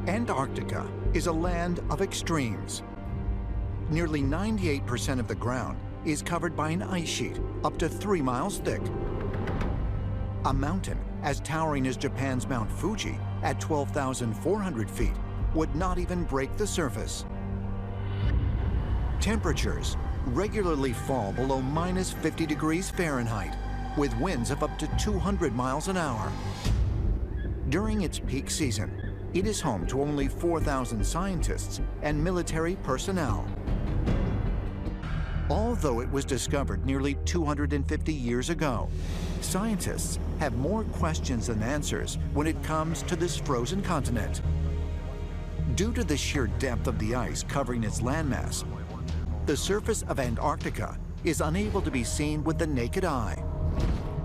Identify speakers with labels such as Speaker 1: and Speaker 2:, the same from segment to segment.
Speaker 1: Antarctica is a land of extremes. Nearly 98% of the ground is covered by an ice sheet up to 3 miles thick. A mountain as towering as Japan's Mount Fuji at 12,400 feet would not even break the surface. Temperatures regularly fall below minus 50 degrees Fahrenheit, with winds of up to 200 miles an hour. During its peak season, it is home to only 4,000 scientists and military personnel. Although it was discovered nearly 250 years ago, scientists have more questions than answers when it comes to this frozen continent. Due to the sheer depth of the ice covering its landmass, the surface of Antarctica is unable to be seen with the naked eye.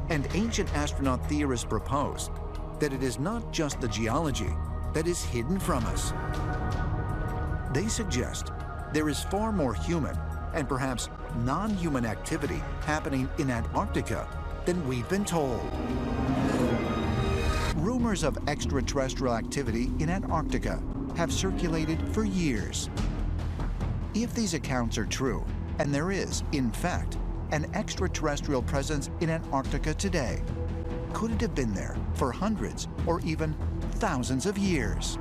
Speaker 1: And ancient astronaut theorists propose that it is not just the geology that is hidden from us. They suggest there is far more human and perhaps non-human activity happening in Antarctica than we've been told. Rumors of extraterrestrial activity in Antarctica have circulated for years. If these accounts are true, and there is, in fact, an extraterrestrial presence in Antarctica today, could it have been there for hundreds or even thousands of years?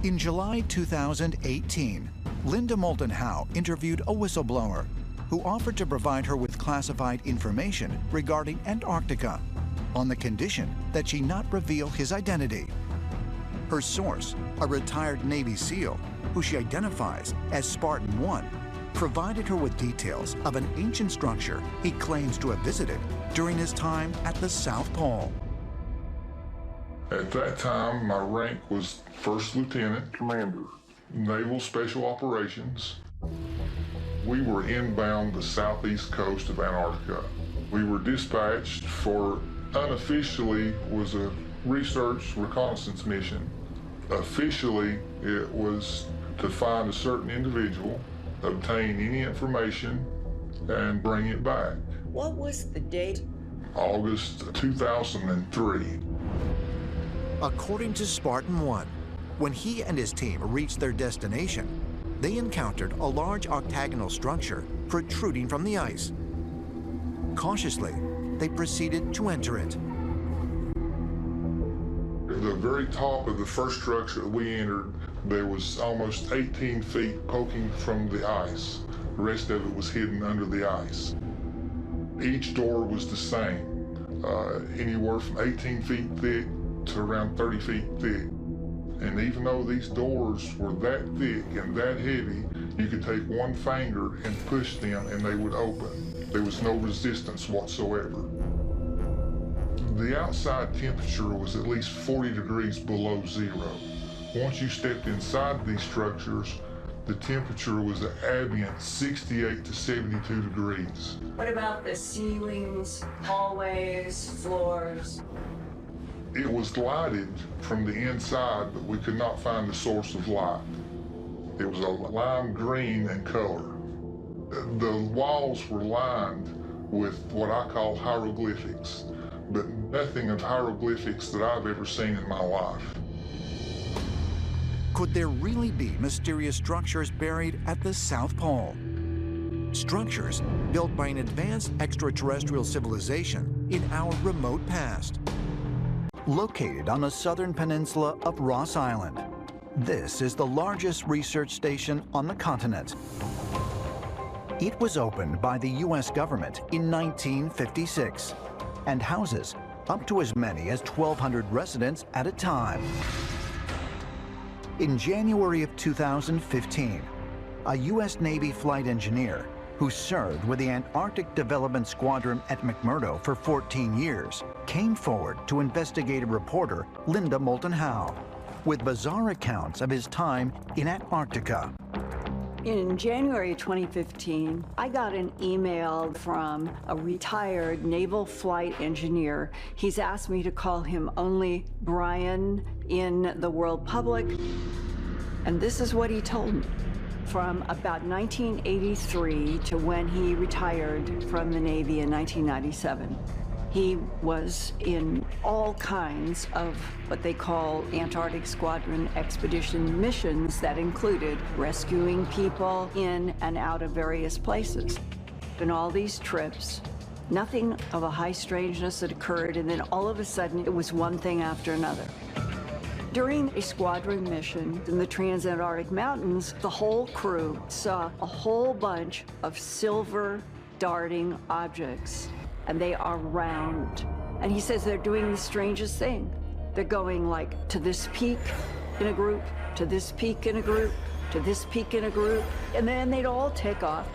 Speaker 1: In July 2018, Linda Moulton Howe interviewed a whistleblower who offered to provide her with classified information regarding Antarctica on the condition that she not reveal his identity. Her source, a retired Navy SEAL who she identifies as Spartan 1, provided her with details of an ancient structure he claims to have visited during his time at the South Pole.
Speaker 2: At that time, my rank was First Lieutenant Commander, Naval Special Operations. We were inbound the southeast coast of Antarctica. We were dispatched for, unofficially, was a research reconnaissance mission. Officially, it was to find a certain individual, obtain any information, and bring it back.
Speaker 3: What was the date?
Speaker 2: August 2003.
Speaker 1: According to Spartan 1, when he and his team reached their destination, they encountered a large octagonal structure protruding from the ice. Cautiously, they proceeded to enter it.
Speaker 2: At the very top of the first structure that we entered, there was almost 18 feet poking from the ice. The rest of it was hidden under the ice. Each door was the same, anywhere from 18 feet thick to around 30 feet thick. And even though these doors were that thick and that heavy, you could take one finger and push them and they would open. There was no resistance whatsoever. The outside temperature was at least 40 degrees below zero. Once you stepped inside these structures, the temperature was an ambient 68 to 72 degrees.
Speaker 3: What about the ceilings, hallways, floors?
Speaker 2: It was lighted from the inside, but we could not find the source of light. It was a lime green in color. The walls were lined with what I call hieroglyphics, but nothing of hieroglyphics that I've ever seen in my life.
Speaker 1: Could there really be mysterious structures buried at the South Pole? Structures built by an advanced extraterrestrial civilization in our remote past. Located on the southern peninsula of Ross Island, this is the largest research station on the continent. It was opened by the U.S. government in 1956 and houses up to as many as 1,200 residents at a time. In January of 2015, a U.S. Navy flight engineer who served with the Antarctic Development Squadron at McMurdo for 14 years, came forward to investigative reporter Linda Moulton Howe with bizarre accounts of his time in Antarctica.
Speaker 4: In January 2015, I got an email from a retired naval flight engineer. He's asked me to call him only Brian in the world public, and this is what he told me. From about 1983 to when he retired from the Navy in 1997. He was in all kinds of what they call Antarctic Squadron expedition missions that included rescuing people in and out of various places. In all these trips, nothing of a high strangeness had occurred, and then all of a sudden it was one thing after another. During a squadron mission in the Transantarctic Mountains, the whole crew saw a whole bunch of silver darting objects, and they are round. And he says they're doing the strangest thing. They're going like to this peak in a group, to this peak in a group, to this peak in a group, and then they'd all take off.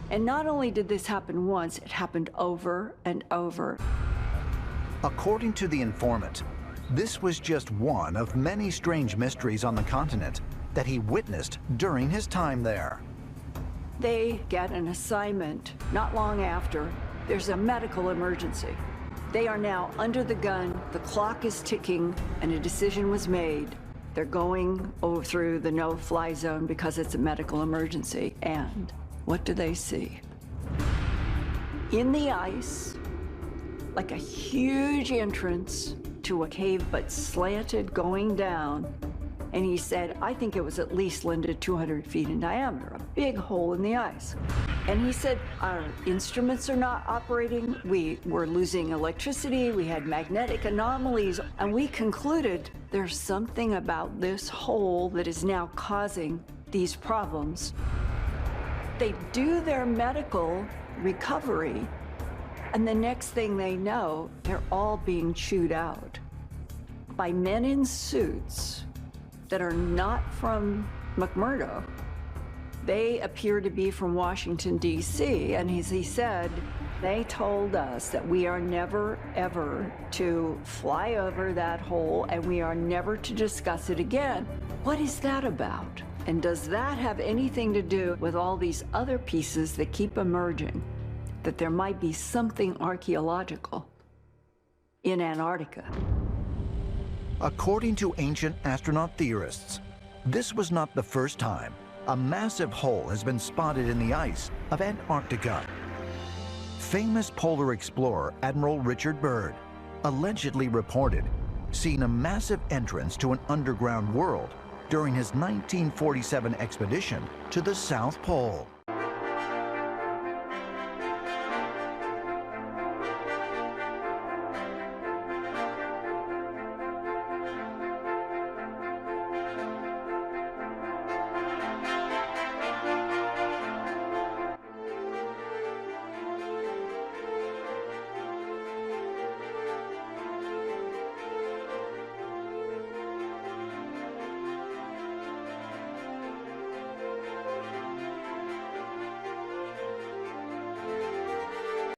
Speaker 4: And not only did this happen once, it happened over and over.
Speaker 1: According to the informant, this was just one of many strange mysteries on the continent that he witnessed during his time there.
Speaker 4: They get an assignment not long after. There's a medical emergency. They are now under the gun, the clock is ticking, and a decision was made. They're going over through the no-fly zone because it's a medical emergency. And what do they see? In the ice, like a huge entrance to a cave, but slanted going down. And he said, I think it was at least, Linda, 200 feet in diameter, a big hole in the ice. And he said, our instruments are not operating. We were losing electricity. We had magnetic anomalies. And we concluded there's something about this hole that is now causing these problems. They do their medical recovery, and the next thing they know, they're all being chewed out by men in suits that are not from McMurdo. They appear to be from Washington, D.C., and as he said, they told us that we are never, ever to fly over that hole, and we are never to discuss it again. What is that about? And does that have anything to do with all these other pieces that keep emerging, that there might be something archaeological in Antarctica?
Speaker 1: According to ancient astronaut theorists, this was not the first time a massive hole has been spotted in the ice of Antarctica. Famous polar explorer Admiral Richard Byrd allegedly reported seeing a massive entrance to an underground world during his 1947 expedition to the South Pole.